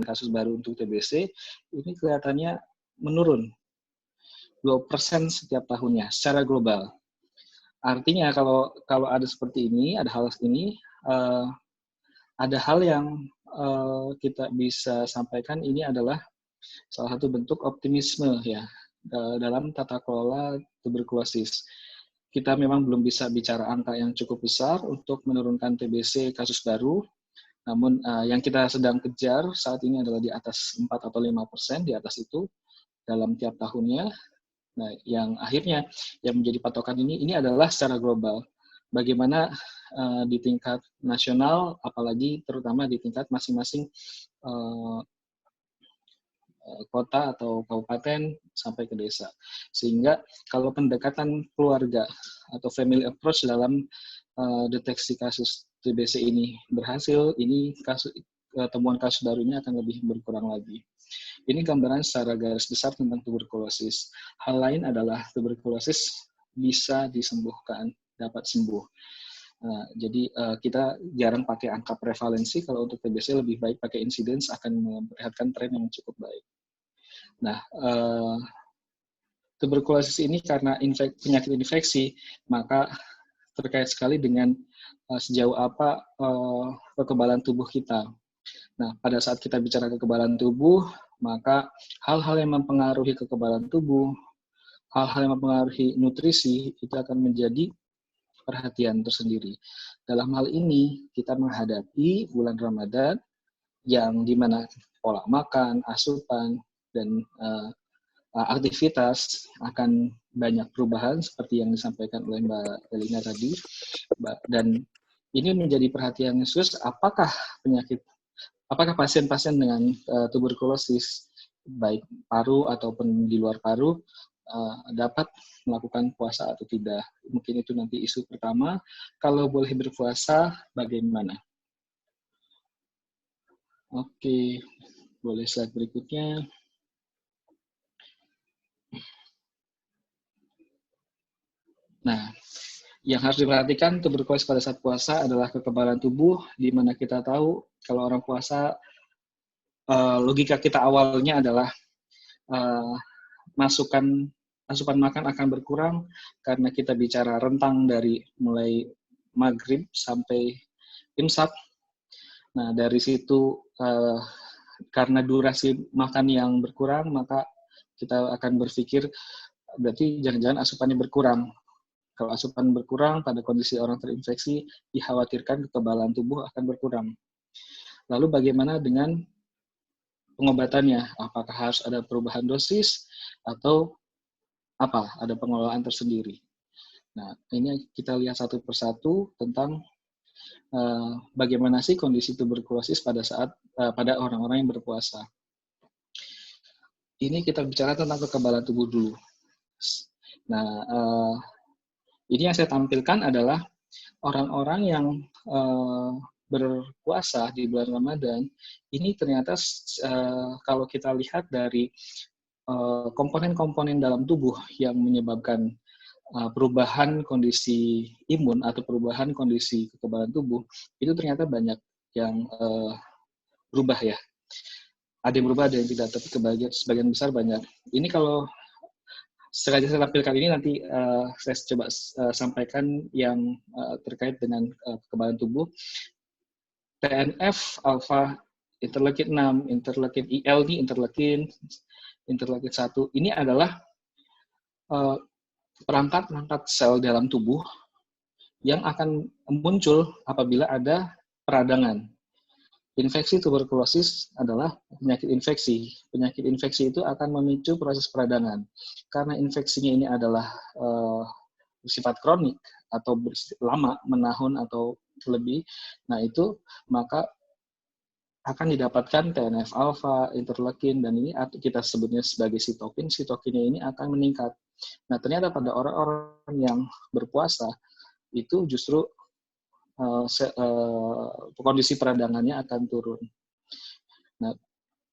kasus baru untuk TBC ini kelihatannya menurun 2% setiap tahunnya secara global. Artinya kalau ada seperti ini, ada hal ini, ada hal yang kita bisa sampaikan ini adalah salah satu bentuk optimisme ya dalam tata kelola tuberkulosis. Kita memang belum bisa bicara angka yang cukup besar untuk menurunkan TBC kasus baru, namun yang kita sedang kejar saat ini adalah di atas 4 atau 5%, di atas itu dalam tiap tahunnya. Nah, yang akhirnya yang menjadi patokan ini adalah secara global. Bagaimana di tingkat nasional, apalagi terutama di tingkat masing-masing kota atau kabupaten sampai ke desa. Sehingga kalau pendekatan keluarga atau family approach dalam deteksi kasus TBC ini berhasil, ini temuan kasus barunya akan lebih berkurang lagi. Ini gambaran secara garis besar tentang tuberkulosis. Hal lain adalah tuberkulosis bisa disembuhkan, dapat sembuh. Jadi kita jarang pakai angka prevalensi, kalau untuk TBC lebih baik pakai incidence, akan memperlihatkan tren yang cukup baik. Nah, tuberkulosis ini karena penyakit infeksi, maka terkait sekali dengan sejauh apa kekebalan tubuh kita. Nah, pada saat kita bicara kekebalan tubuh, maka hal-hal yang mempengaruhi kekebalan tubuh, hal-hal yang mempengaruhi nutrisi, itu akan menjadi perhatian tersendiri. Dalam hal ini, kita menghadapi bulan Ramadan, yang dimana pola makan, asupan, dan aktivitas akan banyak perubahan, seperti yang disampaikan oleh Mbak Elina tadi. Dan ini menjadi perhatian khusus, apakah pasien-pasien dengan tuberkulosis, baik paru ataupun di luar paru, dapat melakukan puasa atau tidak. Mungkin itu nanti isu pertama. Kalau boleh berpuasa, bagaimana? Oke, boleh slide berikutnya. Nah, yang harus diperhatikan tuberkulosis pada saat puasa adalah kekebalan tubuh, di mana kita tahu kalau orang puasa, logika kita awalnya adalah asupan makan akan berkurang karena kita bicara rentang dari mulai maghrib sampai imsak. Nah, dari situ karena durasi makan yang berkurang, maka kita akan berpikir berarti jangan-jangan asupannya berkurang. Kalau asupan berkurang pada kondisi orang terinfeksi, dikhawatirkan kekebalan tubuh akan berkurang. Lalu bagaimana dengan pengobatannya? Apakah harus ada perubahan dosis atau ada pengelolaan tersendiri? Nah, ini kita lihat satu persatu tentang bagaimana sih kondisi tuberkulosis pada orang-orang yang berpuasa. Ini kita bicara tentang kekebalan tubuh dulu. Nah, ini yang saya tampilkan adalah orang-orang yang berpuasa di bulan Ramadan. Ini ternyata kalau kita lihat dari komponen-komponen dalam tubuh yang menyebabkan perubahan kondisi imun atau perubahan kondisi kekebalan tubuh, itu ternyata banyak yang berubah ya. Ada yang berubah, ada yang tidak, tapi sebagian besar banyak. Ini kalau sengaja saya tampilkan ini, nanti saya coba sampaikan yang terkait dengan kekebalan tubuh. TNF, alfa, interleukin 6, interleukin IL, interleukin 1, ini adalah perangkat-perangkat sel dalam tubuh yang akan muncul apabila ada peradangan. Infeksi tuberkulosis adalah penyakit infeksi. Penyakit infeksi itu akan memicu proses peradangan. Karena infeksinya ini adalah bersifat kronik atau lama, menahun atau lebih, nah itu maka akan didapatkan TNF alfa, interleukin, dan ini kita sebutnya sebagai sitokin. Sitokinnya ini akan meningkat. Nah, ternyata pada orang-orang yang berpuasa itu justru kondisi peradangannya akan turun. Nah,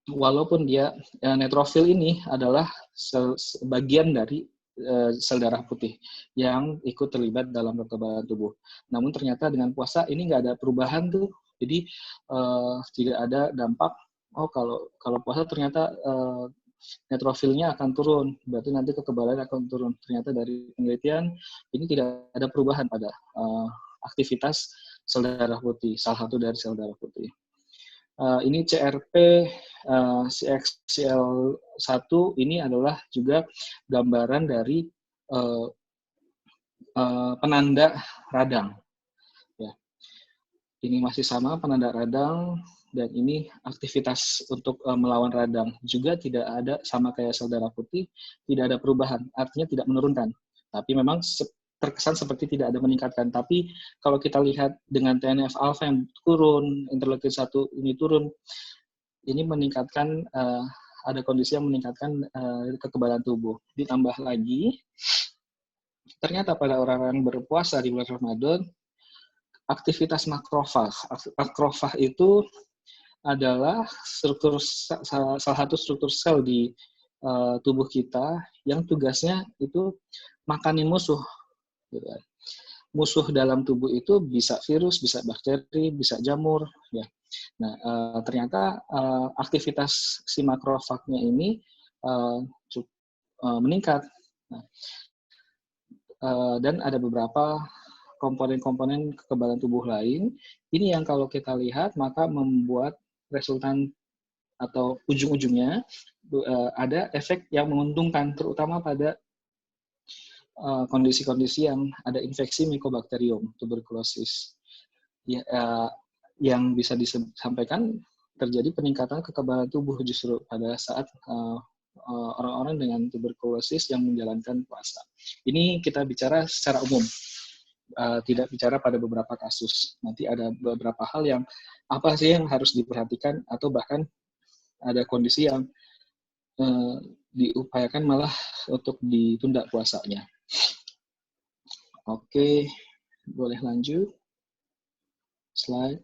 walaupun dia neutrofil ini adalah bagian dari sel darah putih yang ikut terlibat dalam kekebalan tubuh. Namun ternyata dengan puasa ini nggak ada perubahan tuh. Jadi tidak ada dampak oh kalau puasa ternyata neutrofilnya akan turun, berarti nanti kekebalan akan turun. Ternyata dari penelitian ini tidak ada perubahan pada aktivitas sel darah putih, salah satu dari sel darah putih. Ini CRP CXCL1 ini adalah juga gambaran dari penanda radang. Ya. Ini masih sama penanda radang, dan ini aktivitas untuk melawan radang juga tidak ada, sama kayak sel darah putih, tidak ada perubahan, artinya tidak menurunkan. Tapi memang terkesan seperti tidak ada meningkatkan. Tapi kalau kita lihat dengan TNF alpha yang turun, interleukin 1 ini turun, ini meningkatkan, ada kondisi yang meningkatkan kekebalan tubuh. Ditambah lagi, ternyata pada orang-orang berpuasa di bulan Ramadan, aktivitas makrofag. Makrofag itu adalah salah satu struktur sel di tubuh kita yang tugasnya itu makani musuh. Musuh dalam tubuh itu bisa virus, bisa bakteri, bisa jamur. Ya. Nah, ternyata aktivitas si makrofagnya ini meningkat. Nah, dan ada beberapa komponen-komponen kekebalan tubuh lain. Ini yang kalau kita lihat maka membuat resultan atau ujung-ujungnya ada efek yang menguntungkan, terutama pada kondisi-kondisi yang ada infeksi Mycobacterium tuberculosis. Ya, yang bisa disampaikan terjadi peningkatan kekebalan tubuh justru pada saat orang-orang dengan tuberkulosis yang menjalankan puasa. Ini kita bicara secara umum, tidak bicara pada beberapa kasus. Nanti ada beberapa hal yang apa sih yang harus diperhatikan, atau bahkan ada kondisi yang diupayakan malah untuk ditunda puasanya. Oke, boleh lanjut. Slide.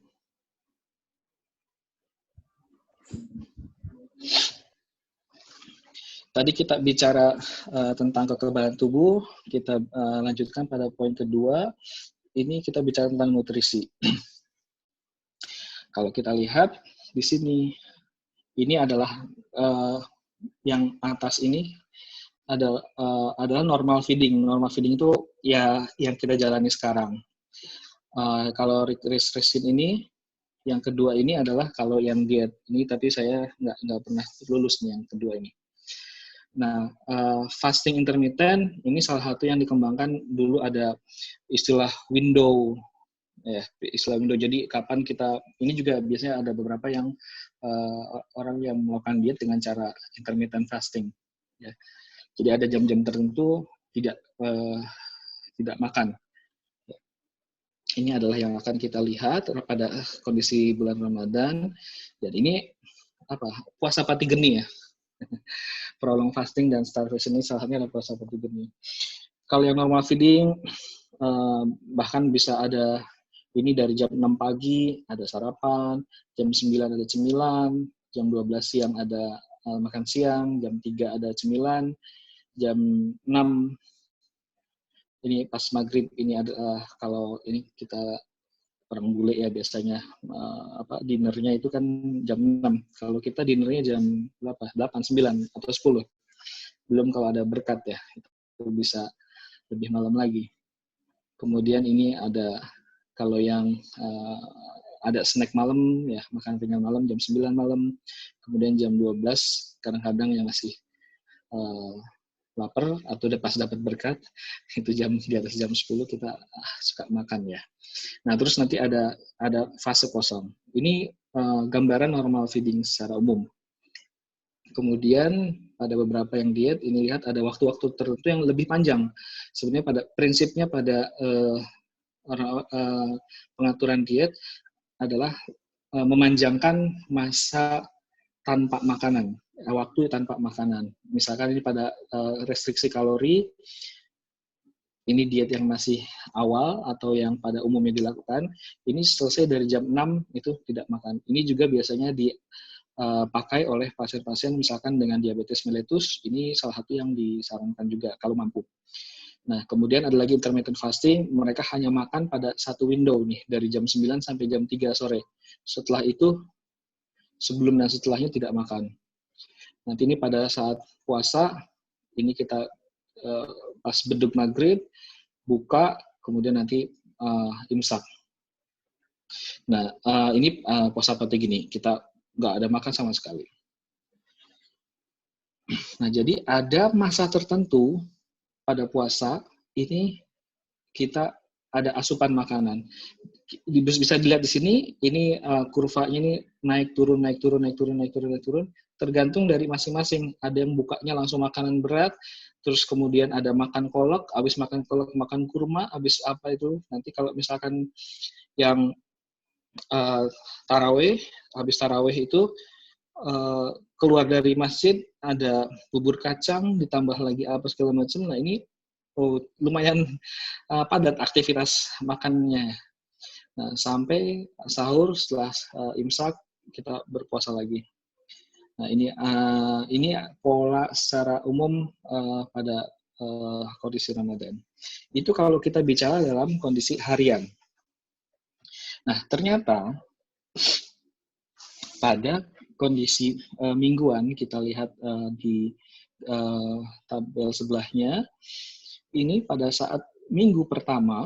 Tadi kita bicara tentang kekebalan tubuh, kita lanjutkan pada poin kedua. Ini kita bicara tentang nutrisi. Kalau kita lihat di sini, ini adalah yang atas ini adalah normal feeding. Normal feeding itu ya yang kita jalani sekarang. Kalau restriction ini, yang kedua ini adalah kalau yang diet ini, tapi saya nggak pernah lulus nih yang kedua ini. Nah, fasting intermittent ini salah satu yang dikembangkan dulu, ada istilah window, ya, istilah window. Jadi kapan kita, ini juga biasanya ada beberapa yang orang yang melakukan diet dengan cara intermittent fasting. Ya. Jadi ada jam-jam tertentu tidak makan. Ini adalah yang akan kita lihat pada kondisi bulan Ramadan. Dan ini puasa pati geni ya. Prolong fasting dan starvation ini salah satunya adalah puasa pati geni. Kalau yang normal feeding, bahkan bisa ada ini dari jam 6 pagi ada sarapan, jam 9 ada cemilan, jam 12 siang ada makan siang, jam 3 ada cemilan, jam 6 ini pas maghrib ini ada kalau ini kita orang bule ya biasanya dinernya itu kan jam 6. Kalau kita dinernya jam berapa? 8, 9 atau 10. Belum kalau ada berkat ya. Itu bisa lebih malam lagi. Kemudian ini ada kalau yang ada snack malam ya, makan ringan malam jam 9 malam. Kemudian jam 12 kadang-kadang yang masih lapar atau udah pas dapat berkat, itu jam di atas jam 10 kita suka makan ya. Nah, terus nanti ada fase kosong. Ini gambaran normal feeding secara umum. Kemudian pada beberapa yang diet, ini lihat ada waktu-waktu tertentu yang lebih panjang. Sebenarnya pada prinsipnya pada pengaturan diet adalah memanjangkan masa tanpa makanan, waktu tanpa makanan. Misalkan ini pada restriksi kalori, ini diet yang masih awal atau yang pada umumnya dilakukan, ini selesai dari jam 6 itu tidak makan. Ini juga biasanya dipakai oleh pasien-pasien misalkan dengan diabetes mellitus, ini salah satu yang disarankan juga kalau mampu. Nah, kemudian ada lagi intermittent fasting, mereka hanya makan pada satu window nih, dari jam 9 sampai jam 3 sore. Setelah itu sebelum dan setelahnya tidak makan. Nanti ini pada saat puasa, ini kita pas beduk maghrib, buka, kemudian nanti imsak. Nah, ini puasa pati gini, kita nggak ada makan sama sekali. Nah, jadi ada masa tertentu pada puasa, ini kita ada asupan makanan. Bisa dilihat di sini, ini kurvanya ini naik turun, naik turun, naik turun, naik turun, naik turun. Tergantung dari masing-masing. Ada yang bukanya langsung makanan berat, terus kemudian ada makan kolak, habis makan kolak makan kurma, habis apa itu. Nanti kalau misalkan yang taraweh, habis taraweh itu keluar dari masjid ada bubur kacang, ditambah lagi apa segala macam. Nah ini lumayan padat aktivitas makannya. Nah, sampai sahur setelah imsak kita berpuasa lagi. Nah, ini pola secara umum pada kondisi Ramadan. Itu kalau kita bicara dalam kondisi harian. Nah, ternyata pada kondisi mingguan, kita lihat di tabel sebelahnya, ini pada saat minggu pertama,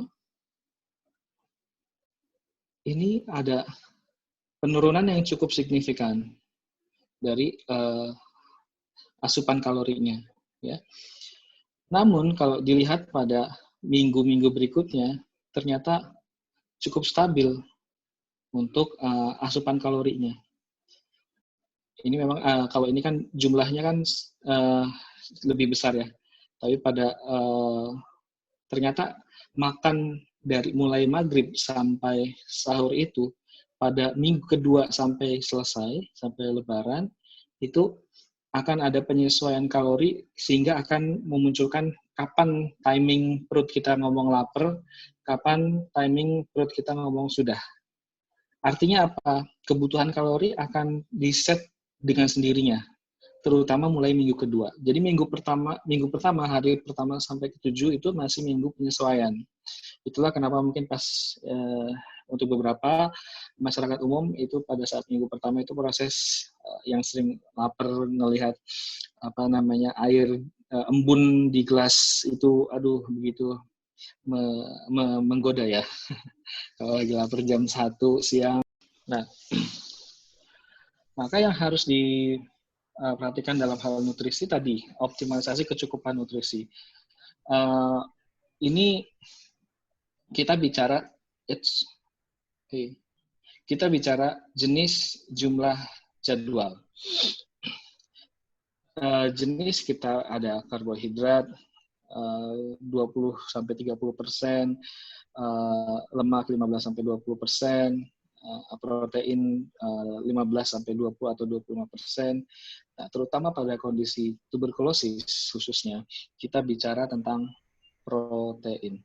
ini ada penurunan yang cukup signifikan dari asupan kalorinya. Ya. Namun kalau dilihat pada minggu-minggu berikutnya, ternyata cukup stabil untuk asupan kalorinya. Ini memang kalau ini kan jumlahnya kan lebih besar ya, tapi pada ternyata makan dari mulai maghrib sampai sahur itu pada minggu kedua sampai selesai, sampai lebaran, itu akan ada penyesuaian kalori sehingga akan memunculkan kapan timing perut kita ngomong lapar, kapan timing perut kita ngomong sudah. Artinya apa? Kebutuhan kalori akan di-set dengan sendirinya, terutama mulai minggu kedua. Jadi minggu pertama, hari pertama sampai ke-7 itu masih minggu penyesuaian. Itulah kenapa mungkin pas untuk beberapa masyarakat umum itu pada saat minggu pertama itu proses yang sering lapar melihat apa namanya air embun di gelas itu, aduh begitu menggoda ya. Kalau lagi lapar jam 1 siang. Nah, maka yang harus diperhatikan dalam hal nutrisi tadi, optimalisasi kecukupan nutrisi. Ini kita bicara jenis, jumlah, jadwal. Jenis kita ada karbohidrat 20-30%, lemak 15-20%, protein 15-20 atau 25%. Nah, terutama pada kondisi tuberkulosis khususnya, kita bicara tentang protein.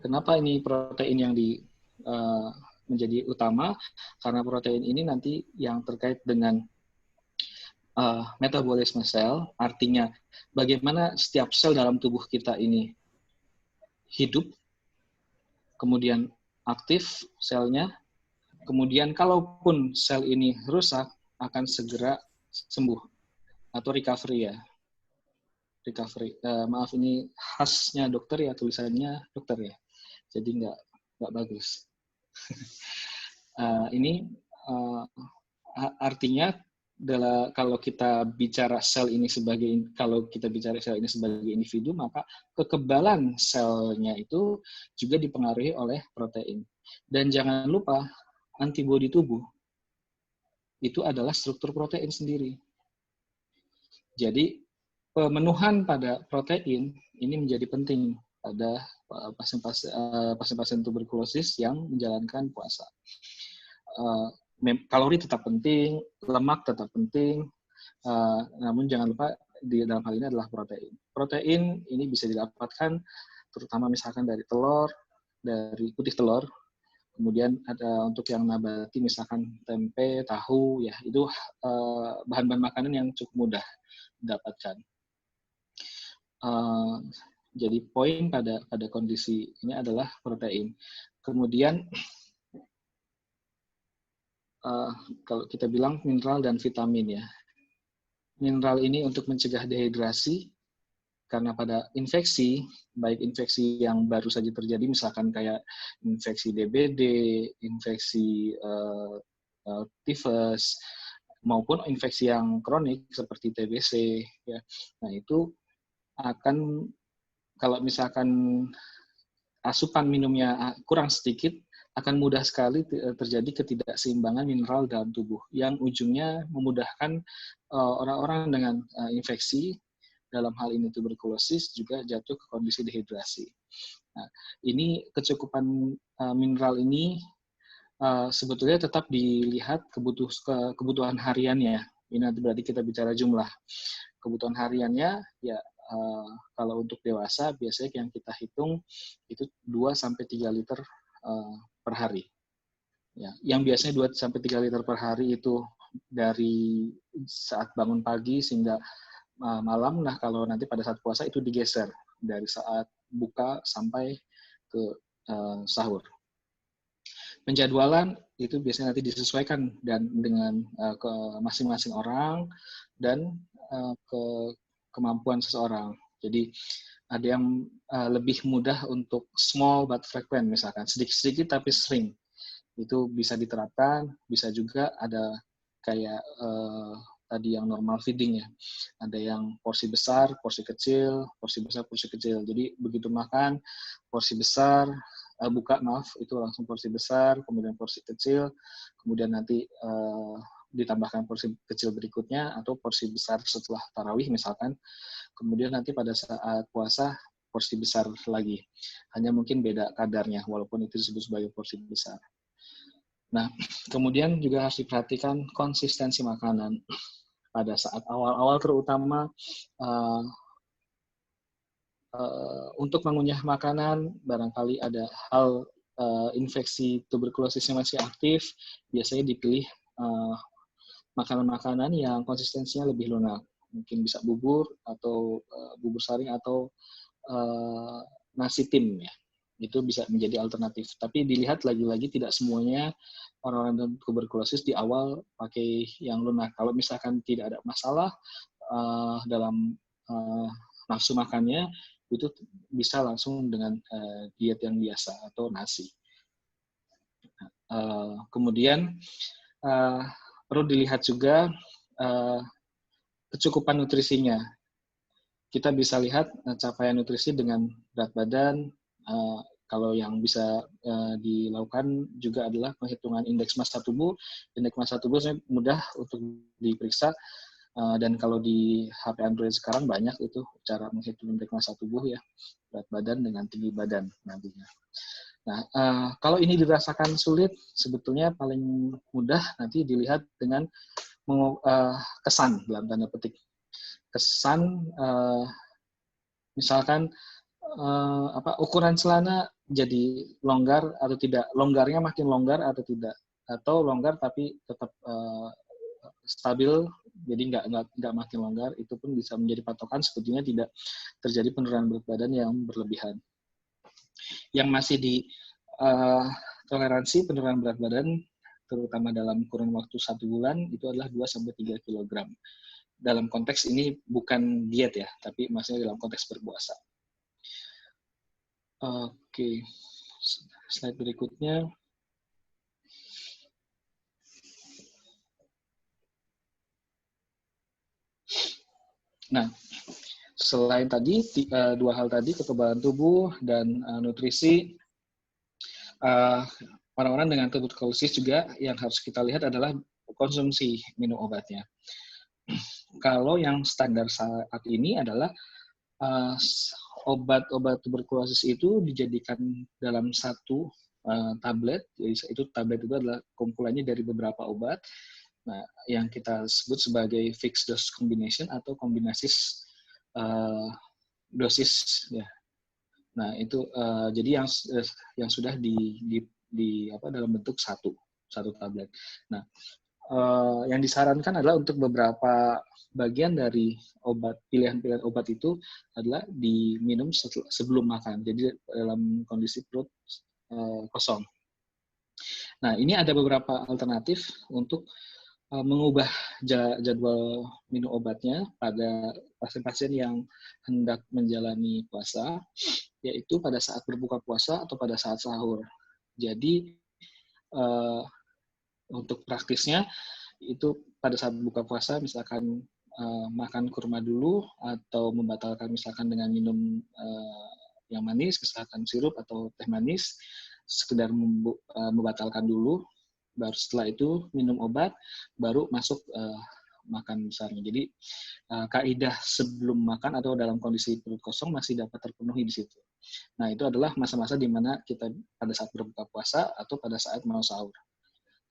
Kenapa ini protein yang menjadi utama? Karena protein ini nanti yang terkait dengan metabolisme sel, artinya bagaimana setiap sel dalam tubuh kita ini hidup, kemudian aktif selnya, kemudian kalaupun sel ini rusak akan segera sembuh atau recovery ya. Maaf ini khasnya dokter ya, tulisannya dokter ya, jadi nggak bagus. Ini artinya adalah kalau kita bicara sel ini sebagai individu, maka kekebalan selnya itu juga dipengaruhi oleh protein. Dan jangan lupa antibodi tubuh itu adalah struktur protein sendiri. Jadi pemenuhan pada protein ini menjadi penting pada pasien-pasien tuberkulosis yang menjalankan puasa. Kalori tetap penting, lemak tetap penting, namun jangan lupa di dalam hal ini adalah protein. Protein ini bisa didapatkan terutama misalkan dari telur, dari putih telur, kemudian ada untuk yang nabati misalkan tempe, tahu, ya itu bahan-bahan makanan yang cukup mudah didapatkan. Jadi poin pada kondisi ini adalah protein. Kemudian uh, kalau kita bilang mineral dan vitamin ya. Mineral ini untuk mencegah dehidrasi, karena pada infeksi, baik infeksi yang baru saja terjadi, misalkan kayak infeksi DBD, infeksi tifus, maupun infeksi yang kronik seperti TBC, ya. Nah itu akan, kalau misalkan asupan minumnya kurang sedikit, akan mudah sekali terjadi ketidakseimbangan mineral dalam tubuh, yang ujungnya memudahkan orang-orang dengan infeksi, dalam hal ini tuberkulosis, juga jatuh ke kondisi dehidrasi. Nah, ini kecukupan mineral ini sebetulnya tetap dilihat kebutuhan hariannya. Ini nanti berarti kita bicara jumlah. Kebutuhan hariannya, ya kalau untuk dewasa, biasanya yang kita hitung itu 2-3 liter per hari. Ya, yang biasanya 2-3 liter per hari itu dari saat bangun pagi sehingga malam. Nah, kalau nanti pada saat puasa itu digeser dari saat buka sampai ke sahur. Penjadwalan itu biasanya nanti disesuaikan dan dengan ke masing-masing orang dan ke kemampuan seseorang. Jadi ada yang lebih mudah untuk small but frequent, misalkan sedikit-sedikit tapi sering. Itu bisa diterapkan, bisa juga ada kayak tadi yang normal feeding ya. Ada yang porsi besar, porsi kecil, porsi besar, porsi kecil. Jadi begitu makan, porsi besar, buka maaf, itu langsung porsi besar, kemudian porsi kecil, kemudian nanti ditambahkan porsi kecil berikutnya, atau porsi besar setelah tarawih misalkan, kemudian nanti pada saat puasa, porsi besar lagi. Hanya mungkin beda kadarnya, walaupun itu disebut sebagai porsi besar. Nah, kemudian juga harus diperhatikan konsistensi makanan. Pada saat awal-awal terutama untuk mengunyah makanan, barangkali ada hal infeksi tuberkulosis yang masih aktif, biasanya dipilih makanan-makanan yang konsistensinya lebih lunak. Mungkin bisa bubur, atau bubur saring, atau nasi tim ya. Itu bisa menjadi alternatif. Tapi dilihat lagi-lagi tidak semuanya orang-orang dengan tuberkulosis di awal pakai yang lunak. Kalau misalkan tidak ada masalah dalam nafsu makannya, itu bisa langsung dengan diet yang biasa atau nasi. Kemudian perlu dilihat juga kecukupan nutrisinya. Kita bisa lihat capaian nutrisi dengan berat badan. Kalau yang bisa dilakukan juga adalah penghitungan indeks massa tubuh. Indeks massa tubuh mudah untuk diperiksa. Dan kalau di HP Android sekarang banyak itu cara menghitung indeks massa tubuh ya, berat badan dengan tinggi badan nantinya. Nah, kalau ini dirasakan sulit, sebetulnya paling mudah nanti dilihat dengan kesan dalam tanda petik. Kesan, misalkan ukuran celana jadi longgar atau tidak, longgarnya makin longgar atau tidak, atau longgar tapi tetap stabil, jadi nggak makin longgar, itu pun bisa menjadi patokan sebetulnya tidak terjadi penurunan berat badan yang berlebihan. Yang masih di toleransi penurunan berat badan, terutama dalam kurun waktu 1 bulan, itu adalah 2-3 kg. Dalam konteks ini bukan diet ya, tapi maksudnya dalam konteks berpuasa. Oke, slide berikutnya. Nah, selain tadi, 2 hal tadi, kekebalan tubuh dan nutrisi, orang-orang dengan tuberkulosis juga yang harus kita lihat adalah konsumsi minum obatnya. Kalau yang standar saat ini adalah obat-obat tuberkulosis itu dijadikan dalam satu tablet. Jadi itu tablet itu adalah kumpulannya dari beberapa obat. Nah, yang kita sebut sebagai fixed dose combination atau kombinasi dosis ya. Nah, itu jadi yang sudah dalam bentuk satu tablet. Nah, yang disarankan adalah untuk beberapa bagian dari obat, pilihan-pilihan obat itu adalah diminum sebelum makan. Jadi dalam kondisi perut kosong. Nah, ini ada beberapa alternatif untuk mengubah jadwal minum obatnya pada pasien-pasien yang hendak menjalani puasa, yaitu pada saat berbuka puasa atau pada saat sahur. Jadi, untuk praktisnya, itu pada saat buka puasa, misalkan makan kurma dulu, atau membatalkan misalkan dengan minum yang manis, misalkan sirup atau teh manis, sekedar membatalkan dulu, baru setelah itu minum obat, baru masuk makan besarnya. Jadi kaidah sebelum makan atau dalam kondisi perut kosong masih dapat terpenuhi di situ. Nah, itu adalah masa-masa di mana kita pada saat berbuka puasa atau pada saat mau sahur.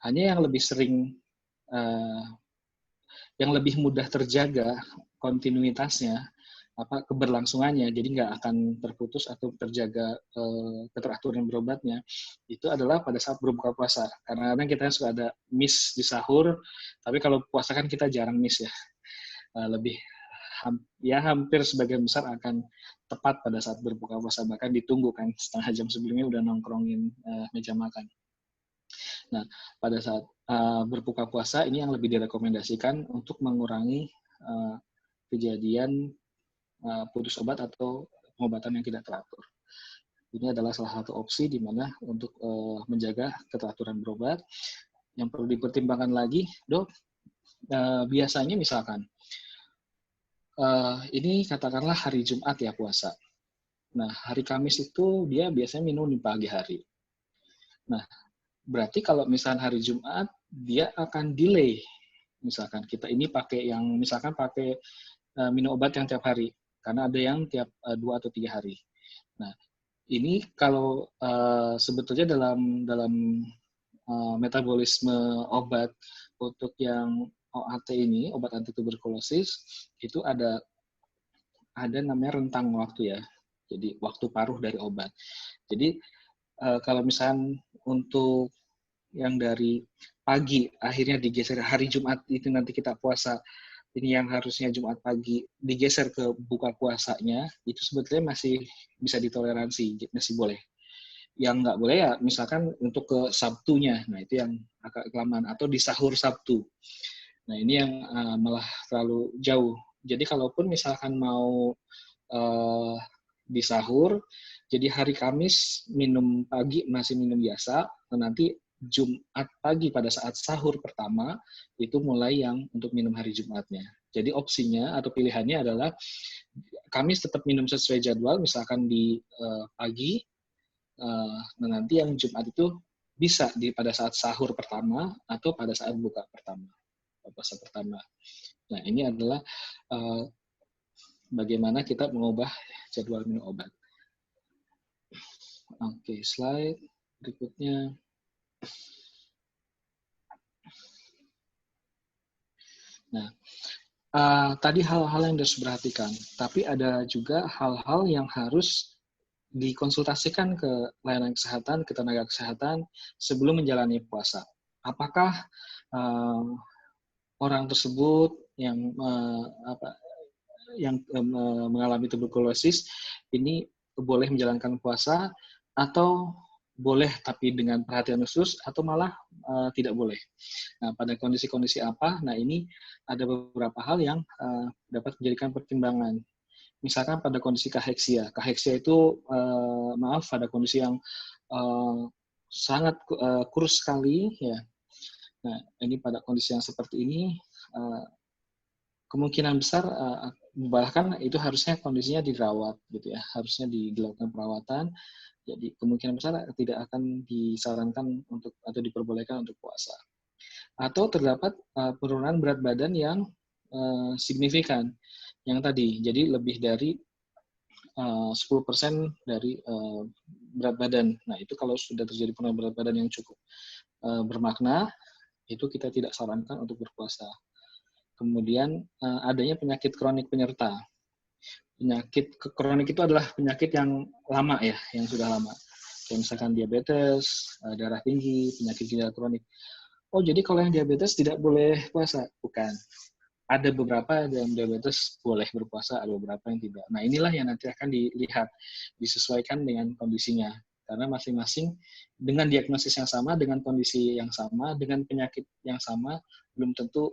Hanya yang lebih sering, yang lebih mudah terjaga kontinuitasnya, keberlangsungannya, jadi nggak akan terputus atau terjaga keteraturan berobatnya, itu adalah pada saat berbuka puasa. Karena kadang kita suka ada miss di sahur, tapi kalau puasa kan kita jarang miss ya. Lebih hampir sebagian besar akan tepat pada saat berbuka puasa, bahkan ditunggu kan setengah jam sebelumnya udah nongkrongin meja makan. Nah, pada saat berbuka puasa ini yang lebih direkomendasikan untuk mengurangi kejadian putus obat atau pengobatan yang tidak teratur. Ini adalah salah satu opsi di mana untuk menjaga keteraturan berobat. Yang perlu dipertimbangkan lagi, dok, biasanya misalkan ini katakanlah hari Jumat ya puasa. Nah, hari Kamis itu dia biasanya minum di pagi hari. Nah, berarti kalau misalkan hari Jumat, dia akan delay. Misalkan kita ini pakai minum obat yang tiap hari. Karena ada yang tiap 2 atau 3 hari. Nah, ini kalau sebetulnya dalam metabolisme obat untuk yang OAT ini, obat anti tuberkulosis, itu ada namanya rentang waktu ya. Jadi waktu paruh dari obat. Jadi kalau misalnya untuk yang dari pagi akhirnya digeser hari Jumat itu nanti kita puasa, ini yang harusnya Jumat pagi digeser ke buka puasanya, itu sebetulnya masih bisa ditoleransi, masih boleh. Yang nggak boleh ya misalkan untuk ke Sabtunya, nah itu yang agak kelamaan, atau di sahur Sabtu. Nah ini yang malah terlalu jauh. Jadi kalaupun misalkan mau di sahur, jadi hari Kamis minum pagi masih minum biasa, nanti Jumat pagi pada saat sahur pertama itu mulai yang untuk minum hari Jumatnya. Jadi opsinya atau pilihannya adalah Kamis tetap minum sesuai jadwal, misalkan di pagi. Nanti yang Jumat itu bisa pada saat sahur pertama atau pada saat buka pertama, puasa pertama. Nah ini adalah bagaimana kita mengubah jadwal minum obat. Oke, slide berikutnya. Nah, tadi hal-hal yang harus diperhatikan, tapi ada juga hal-hal yang harus dikonsultasikan ke layanan kesehatan, ke tenaga kesehatan sebelum menjalani puasa. Apakah orang tersebut yang mengalami tuberkulosis ini boleh menjalankan puasa atau boleh tapi dengan perhatian khusus atau malah tidak boleh. Nah, pada kondisi-kondisi apa? Nah, ini ada beberapa hal yang dapat menjadikan pertimbangan. Misalkan pada kondisi kaheksia. Kaheksia itu pada kondisi yang sangat kurus sekali ya. Nah, ini pada kondisi yang seperti ini kemungkinan besar bahkan itu harusnya kondisinya dirawat gitu ya, harusnya dilakukan perawatan. Jadi kemungkinan besar tidak akan disarankan untuk atau diperbolehkan untuk puasa. Atau terdapat penurunan berat badan yang signifikan yang tadi, jadi lebih dari 10% dari berat badan. Nah itu kalau sudah terjadi penurunan berat badan yang cukup bermakna, itu kita tidak sarankan untuk berpuasa. Kemudian adanya penyakit kronik penyerta. Penyakit kronik itu adalah penyakit yang lama ya, yang sudah lama. Kayak misalkan diabetes, darah tinggi, penyakit ginjal kronik. Oh, jadi kalau yang diabetes tidak boleh puasa? Bukan. Ada beberapa yang diabetes boleh berpuasa, ada beberapa yang tidak. Nah, inilah yang nanti akan dilihat, disesuaikan dengan kondisinya. Karena masing-masing dengan diagnosis yang sama, dengan kondisi yang sama, dengan penyakit yang sama, belum tentu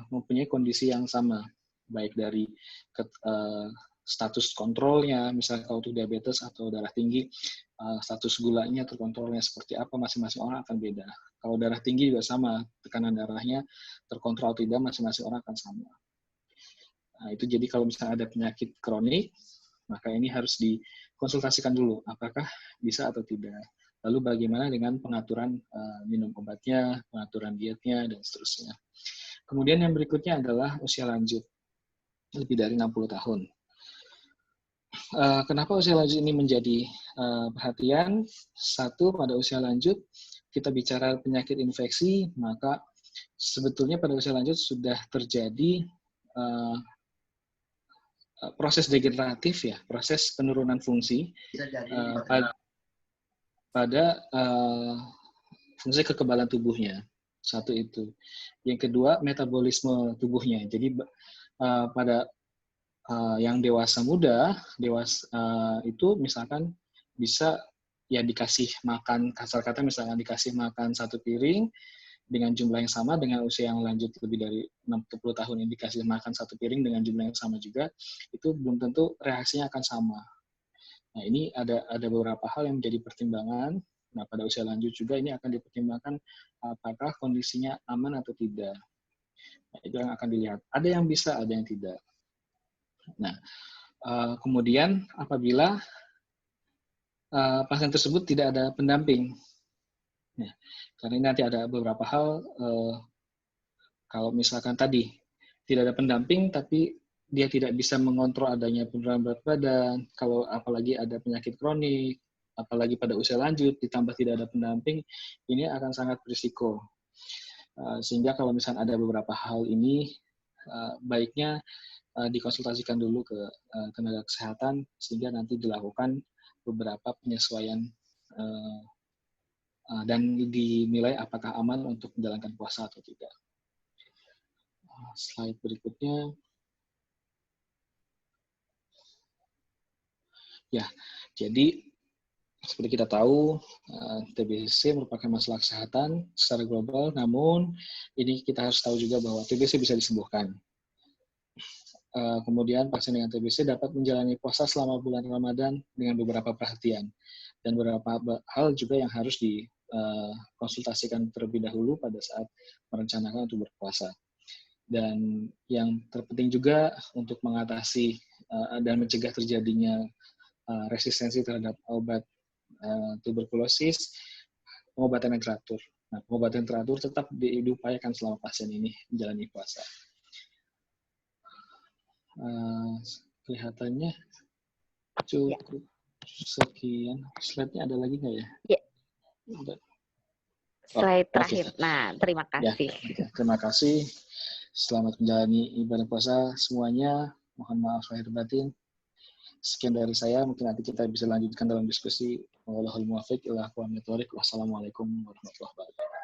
mempunyai kondisi yang sama, baik dari status kontrolnya, misalnya kalau untuk diabetes atau darah tinggi, status gulanya terkontrolnya seperti apa, masing-masing orang akan beda. Kalau darah tinggi juga sama, tekanan darahnya terkontrol tidak, masing-masing orang akan sama. Nah, itu jadi kalau misalnya ada penyakit kronik, maka ini harus dikonsultasikan dulu, apakah bisa atau tidak. Lalu bagaimana dengan pengaturan minum obatnya, pengaturan dietnya, dan seterusnya. Kemudian yang berikutnya adalah usia lanjut, lebih dari 60 tahun. Kenapa usia lanjut ini menjadi perhatian? Satu, pada usia lanjut, kita bicara penyakit infeksi, maka sebetulnya pada usia lanjut sudah terjadi proses degeneratif ya, proses penurunan fungsi pada fungsi kekebalan tubuhnya. Satu itu. Yang kedua, metabolisme tubuhnya. Jadi pada yang dewasa muda, itu misalkan bisa ya dikasih makan, kasar kata misalkan dikasih makan 1 piring dengan jumlah yang sama, dengan usia yang lanjut lebih dari 60 tahun ini dikasih makan 1 piring dengan jumlah yang sama juga, itu belum tentu reaksinya akan sama. Nah, ini ada beberapa hal yang menjadi pertimbangan. Nah, pada usia lanjut juga ini akan dipertimbangkan apakah kondisinya aman atau tidak. Nah, itu yang akan dilihat. Ada yang bisa, ada yang tidak. Nah, kemudian apabila pasien tersebut tidak ada pendamping, nah, karena ini nanti ada beberapa hal, kalau misalkan tadi tidak ada pendamping, tapi dia tidak bisa mengontrol adanya penurunan berat badan, kalau apalagi ada penyakit kronik, apalagi pada usia lanjut, ditambah tidak ada pendamping, ini akan sangat berisiko. Sehingga kalau misalnya ada beberapa hal ini, baiknya dikonsultasikan dulu ke tenaga kesehatan, sehingga nanti dilakukan beberapa penyesuaian dan dinilai apakah aman untuk menjalankan puasa atau tidak. Slide berikutnya. Ya, jadi seperti kita tahu, TBC merupakan masalah kesehatan secara global, namun ini kita harus tahu juga bahwa TBC bisa disembuhkan. Kemudian pasien dengan TBC dapat menjalani puasa selama bulan Ramadan dengan beberapa perhatian. Dan beberapa hal juga yang harus dikonsultasikan terlebih dahulu pada saat merencanakan untuk berpuasa. Dan yang terpenting juga untuk mengatasi dan mencegah terjadinya resistensi terhadap obat tuberkulosis, pengobatan yang teratur. Nah, pengobatan yang teratur tetap diupayakan selama pasien ini menjalani puasa. Kelihatannya cukup sekian. Slide-nya ada lagi nggak ya? Ya. Slide Okay. terakhir. Nah, terima kasih. Ya, terima kasih. Selamat menjalani ibadah puasa semuanya. Mohon maaf lahir batin. Sekian dari saya. Mungkin nanti kita bisa lanjutkan dalam diskusi. Wallahul muwaffiq ila aqwamit thoriq. Wassalamualaikum warahmatullahi wabarakatuh.